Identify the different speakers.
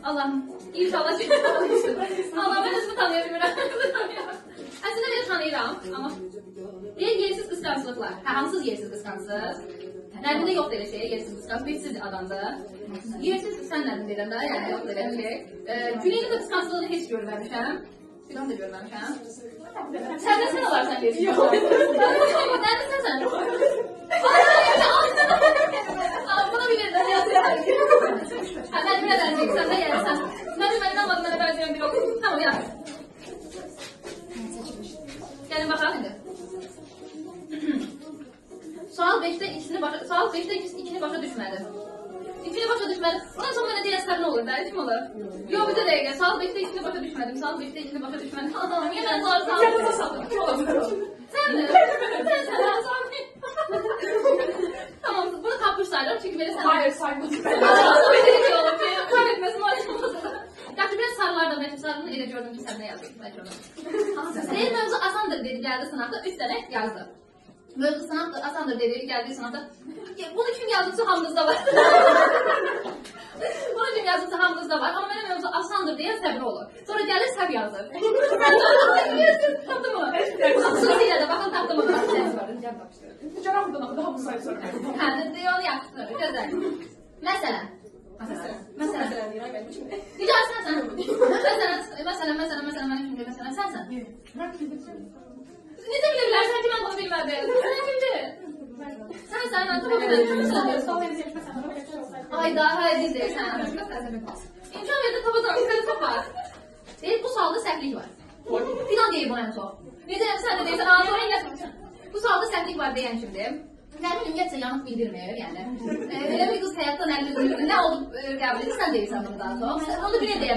Speaker 1: Allah'ım inşallah çünkü Allah ben özümü tanıyabilirim. Aslında beni tanıyıram ama yersiz kıskançlıklar. Hamsız yersiz kıskançsız. Nəbində yoxdur elə şey, yersiz kıskanç, betsiz adamdır. Yersiz sən nəbində edən də, yəni yoxdur elə şey. Güneydə də kıskançlığını heç görməmişəm. Filan da görməmişəm. Səndə sən olarsan yersiz. Yox. Nədə sən? Buna bilirdim. Mən belə bənzəyirsən də yəni sən. Mənim anladım, mənə bənzəyən bir okul. Tamam, yaxşı. Gəlin baxalım indi. Sual 5'te ikisini başa düşmedi. İkini başa düşmedi. Ondan sonra bana diğer ne olur der, kim olur? Yok bir de değil. Sual 5'te ikisini başa düşmedim. Sual 5'te ikisini başa düşmedim. Allah'ım ya ben sual Sen mi? Sen Tamam bunu kapmış sayılır çünkü beni sen...
Speaker 2: Hayır saymadım.
Speaker 1: Öyle olur ki kaybetmesin var. Yaxşı biraz sarılardan benim sarının elə gördüm ki sen ne yazdın. Deyil mövzu asandır dedi geldi sınavda 3 tane yazdı. Mövzu sınavdır, asandır dedi, geldiği sınavda. Bunu kim yazdıysa hamınızda var. Bunu kim yazdıysa hamınızda var. Ama benim mövzu asandır diye səbri olur. Sonra gelir səb yazır. Taptım mı? Xüsusilə də baxın taptım mı? Gəl baxışdır.
Speaker 2: Cənabdan ama daha bu sayı sormayalım.
Speaker 1: Hə, onu yaxşı. Gözəl. Məsələn. Məsələn. Güzel sənsən. Məsələn, mən kimdir? Məsələn, sənsən. Necə bilə bilərsən ki, mən bunu bilmədim? Sən kimdir? Sən, tamam Ayda, hayır deyirsən. İmkan verdi, tabadan, yukarı tapar. Deyir, bu sualda səhvlik var. Filan deyir bu ən çox. Necə, sən də deyirsən, ağzına eləsin. Bu sualda səhvlik var deyən kimdir? Yəni, ümumiyyətcə yanıq bildirmir, yəni. Elə bir qız həyatdan əlini duyurdu, nə olub qəbul edir, sən deyirsən bunu daha çox. Onu bir deyə